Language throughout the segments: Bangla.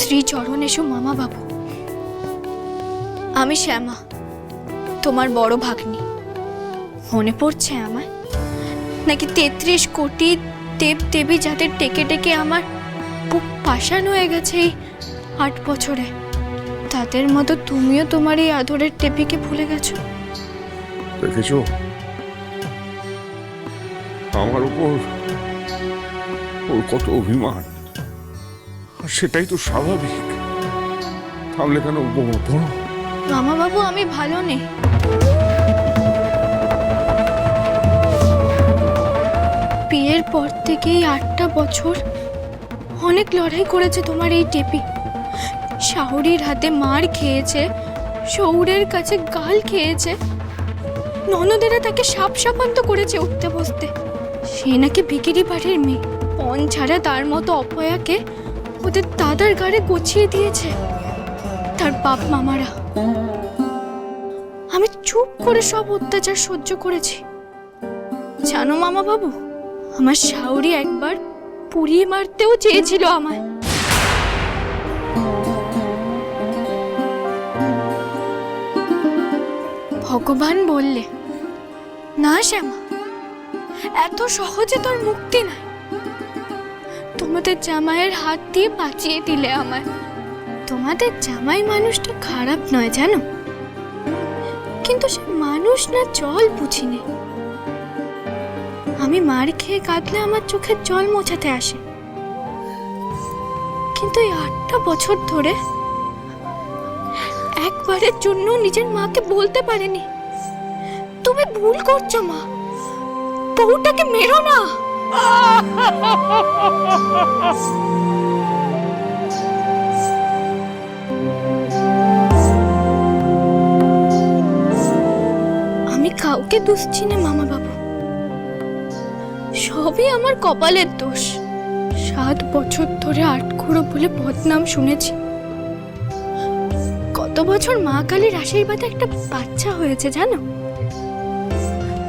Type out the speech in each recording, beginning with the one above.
শ্রীচরণ এসো মামা বাবু। আমি শ্যামা, তোমার বড় ভাগ্নি। মনে পড়ছে আমায়? নাকি 33 কোটি দেব দেবী যাদের টেকে টেকে আমার বুক পাষাণ হয়ে গেছে এই 8 বছরে, তাদের মতো তুমিও তোমার এই আদরের টেপিকে ভুলে গেছো? দেখেছো আমার উপর ওর কত অভিমান, আর সেটাই তো স্বাভাবিক। থামলে কেন পড়ো। মামা বাবু, আমি ভালো নেই। বিয়ের পর থেকেই 8টা বছর অনেক লড়াই করেছে তোমার এই টেপি। শাহরির হাতে মার খেয়েছে, শৌরের কাছে গাল খেয়েছে, ননদেরা তাকে সাপ সাপান্ত করেছে উঠতে বসতে। সে নাকি ভিকিরি বাড়ির মেয়ে, পণ ছাড়া তার মতো অপয়াকে ওদের দাদার গাড়ে গছিয়ে দিয়েছে তার বাপ মামারা। আমি চুপ করে সব অত্যাচার সহ্য করেছি। জানো মামা বাবু, আমার শাওরি একবার পুড়িয়ে মারতেও চেয়েছিল আমায়। ভগবান বললে, না শ্যামা, এত সহজে তোর মুক্তি নাই। তোমাদের জামাইয়ের হাত দিয়ে বাঁচিয়ে দিলে আমায়। তোমাদের জামাই মানুষটা খারাপ নয় জানো, কিন্তু সে মানুষ না জল বুঝিনি। আমি মার খেয়ে কাঁদলে আমার চোখের জল মোছাতে আসে, কিন্তু এই 8টা বছর ধরে একবারের জন্য নিজের মাকে বলতে পারেনি, তুমি ভুল করছো মা, বউটাকে মেরো না। আমি কাউকে দুষছি না মামা বাবু, সবই আমার কপালের দোষ। 7 বছর ধরে আটখুড়ো বলে বদনাম শুনেছি। কত বছর মা কালীর আশীর্বাদে একটা বাচ্চা হয়েছে জানো?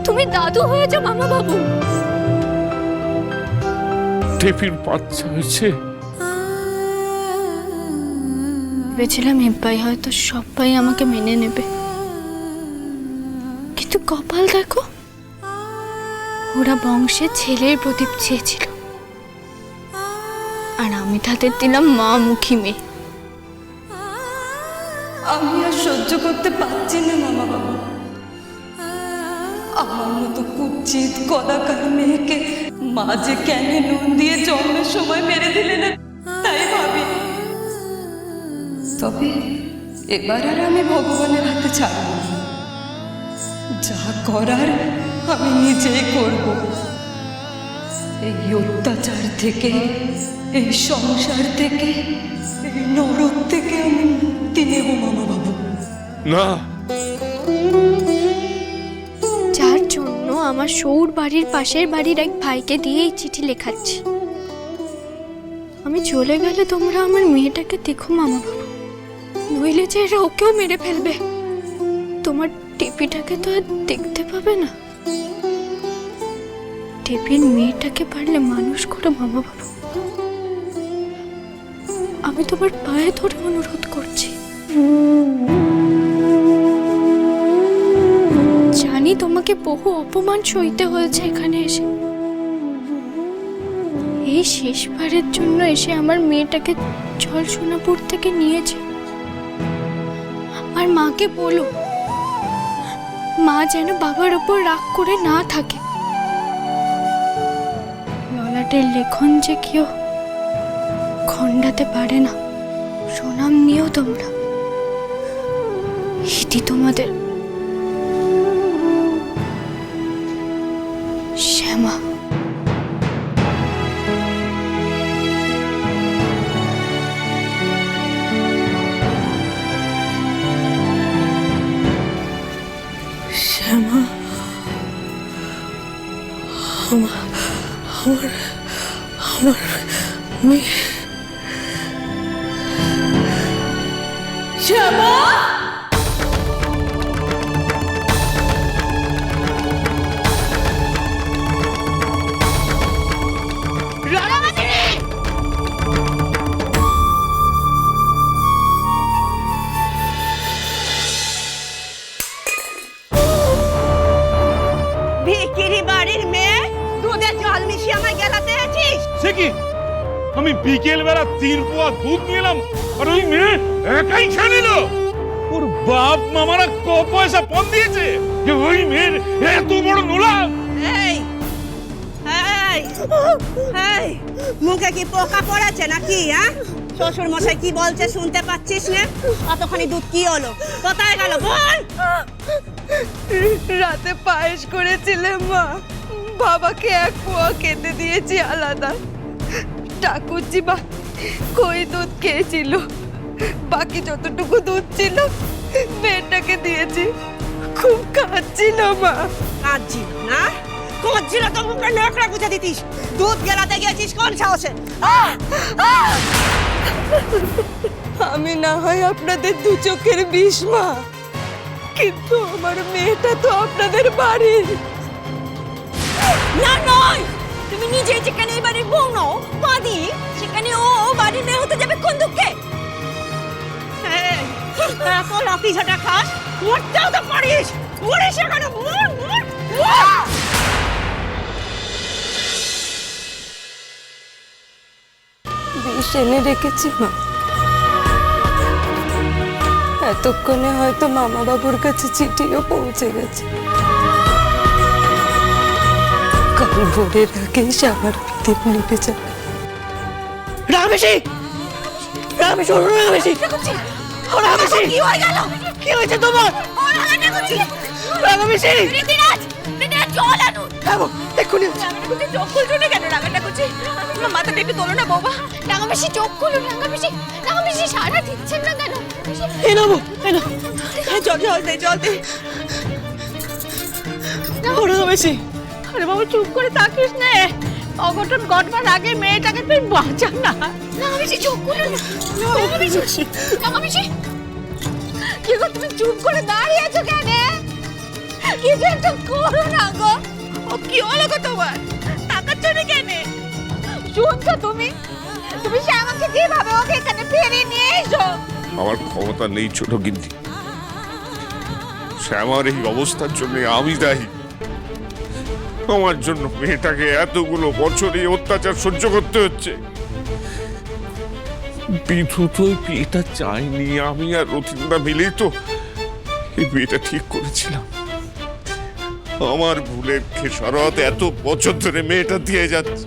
তুমি দাদু হয়েছো মামা বাবু। টেপির বাচ্চা হয়েছে? ভেবেছিলাম এব্বাই হয়তো সবাই আমাকে মেনে নেবে, কিন্তু কপাল দেখো, ওরা বংশে ছেলের প্রদীপ চেয়েছিল, আর আমি তাদের দিলাম মা মুখী মেয়ে। আমি আর সহ্য করতে পারছি না মামা বাবু। আমার মতো কুচ্ছিত কদাকার মেয়েকে মা যে কেন নুন দিয়ে জন্মের সময় মেরে দিলে না তাই ভাবি। তবে এবার আর আমি ভগবানের হাতে ছাড়ব না, যা করার আমি নিজেই করব। এই অত্যাচার থেকে, এই সংসার থেকে, এই নরক থেকে আমি মুক্তি নেব মামা বাবু। না, যার জন্য আমার সৌর বাড়ির পাশের বাড়ির এক ভাইকে দিয়ে এই চিঠি লেখাচ্ছি। আমি চলে গেলে তোমরা আমার মেয়েটাকে দেখো মামা বাবু, নইলে যে এরা ওকেও মেরে ফেলবে। তোমার টেপিটাকে তো আর দেখতে পাবে না। টেপির মেয়েটাকে পারলে মানুষ করো মামা বাবু, আমি তোমার পায়ে ধরে অনুরোধ করছি। জানি তোমাকে বহু অপমান সইতে হয়েছে এখানে এসে, এই শেষবারের জন্য এসে আমার মেয়েটাকে জল সোনাপুর থেকে নিয়েছে। আর মাকে বলো, মা যেন বাবার উপর রাগ করে না থাকে। ললাটের লেখন যে কেউ খণ্ডাতে পারে না, প্রণাম নিও তোমরা। ইতি তোমাদের শ্যামা। শ্যামা, আমার আমার আমার মেয়ে শ্যামা। নাকি? আমি বিকেল বেলা 3 পোয়া দুধ নিয়ে এলাম আর ওই মেয়ে একাই খেয়ে নিল। ওর বাপ মামারা ক পয়সা পণ দিয়েছে যে ওই মেয়ের এত বড় নোলা? এই এই এই মুখে কি পোকা পড়েছে নাকি? হ্যাঁ, শ্বশুর মশাই কি বলছে শুনতে পাচ্ছিস না? কতখানি দুধ কি হলো, কোথায় গেল বল? রাতে পায়েস করেছিলাম মা, বাবাকে 1 পোয়া খেতে দিয়েছি আলাদা। ঠাকুরজি বা কই দুধ খেয়েছিল, বাকি যতটুকু দুধ ছিল মেয়েটাকে দিয়েছি। খুব কাঁদছিল মা। কাঁদছিল না? কাঁদছিল তো মুখে নোকরা গুঁজে দিতিস। দুধ গেলাতে গেছিস কোন সাহসে? আমি না হয় আপনাদের 2 চোখের বিষ মা, কিন্তু আমার মেয়েটা তো আপনাদের বাড়ির। না নয়, তুমি নিজেই যেখানে এই বাড়ির বউ নও বাদী, সেখানে ও বাড়ির মেয়ে হতে যাবে কোন দুঃখে? এখন অফিস হাঁটা খাস, মরতেও তো পারিস। মরে সেখানে মর মর। বিষ এনে রেখেছি মা, এতক্ষণে হয়তো মামা বাবুর কাছে চিঠিও পৌঁছে গেছে। কাল ভোরের আগেই শ্যামার প্রদীপ নিভে যাবে। রামেশি, রামেশ, রামেশি, রামেশি, কি হয়ে গেল? কি হয়েছে তোমার? রামেশি, রীতিরাজ, রীতিরাজ জল আনো। খাবো এক্ষুনি। রামেশি চোখ খুলছো না কেন? রাগাটা করছি, মাথাটা একটু তোলো না বাবা। রাঙামাসি চোখ খুলুন, রাঙামাসি, রাঙামাসি সারা দিচ্ছেন না কেন? এই নাও, এই নাও, জল জল দে, জল দে। রামেশি, আরে বাবা চুপ করে থাকিস না, অঘটন ঘটবার আগে মেয়েটাকে তুই বাঁচা না। রাঙামাসি চোখ খুলুন। রাঙামাসি, রাঙামাসি, কি গো তুমি চুপ করে দাঁড়িয়ে আছো কেন? কিছু একটা করো না গো। ও কি হলো গো তোমার? তাকাচ্ছ না কেন? শুনছো তুমি? তুমি শ্যামাকে কিভাবে ওকে এখানে ফিরিয়ে নিয়ে এসো? আমার ক্ষমতা নেই ছোট গিন্নি। শ্যামার এই অবস্থার জন্য আমি দায়ী। আমার জন্য মেয়েটাকে এতগুলো বছর এই অত্যাচার সহ্য করতে হচ্ছে। বিধু তো এই বিয়েটা চাইনি, আমি আর রতিনদা মিলেই তো এই বিয়েটা ঠিক করেছিলাম। আমার ভুলের খেসারত এত বছর ধরে মেয়েটা দিয়ে যাচ্ছে।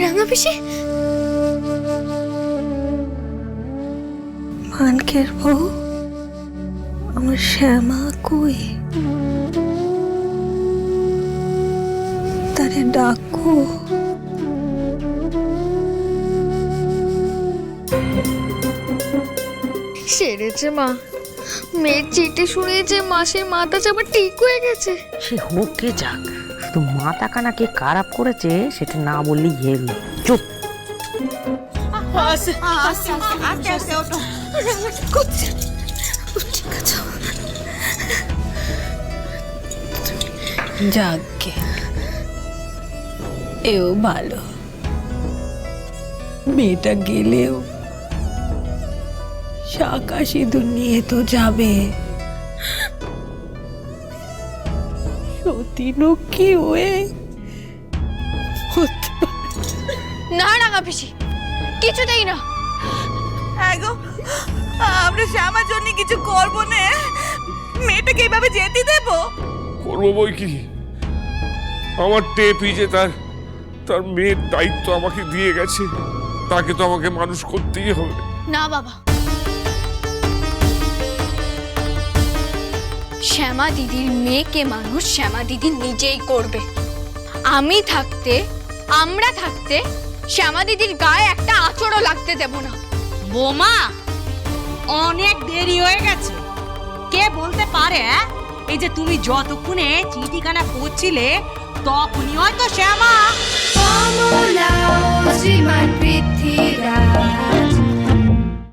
রাঙামাসি, মানকের বউ, আমার শ্যামা কই? তারে ডাকো। সেরেছে মা, মেয়ের চিঠি শুনেছে, মাসের মাথা চাপা ঠিক হয়ে গেছে। সে হোক কে যাক, শুধু মাথা কানা কে খারাপ করেছে সেটা না বললেই হেবি। চুপ। আস্তে আস্তে আস্তে আস্তে ওঠো। ঠিক আছে। যাকে এও ভালো, মেয়েটা গেলেও শাঁখা সিঁদুর নিয়ে তো যাবে। সতীনও কি হয়ে হতে পারে না রাঙামাসি, কিছুতেই না। গো, আমরা শ্যামার জন্য কিছু করবো না, মেয়েটাকে এইভাবে যেতে দেবো? করবো বই কি? আমার টেপি যে তার মেয়ের দায়িত্ব আমাকে দিয়ে গেছে, তাকে তো আমাকে মানুষ করতেই হবে। না বাবা, শ্যামা দিদির মেয়েকে মানুষ শ্যামা দিদি নিজেই করবে। আমি থাকতে, আমরা থাকতে শ্যামা দিদির গায়ে একটা আঁচড়ও লাগতে দেব না। বোমা, অনেক দেরি হয়ে গেছে। কে বলতে পারে এই যে তুমি যতক্ষণে চিঠিখানা পড়ছিলে তখনই হয়তো শ্যামা শ্রীমান পৃথ্বীরাজ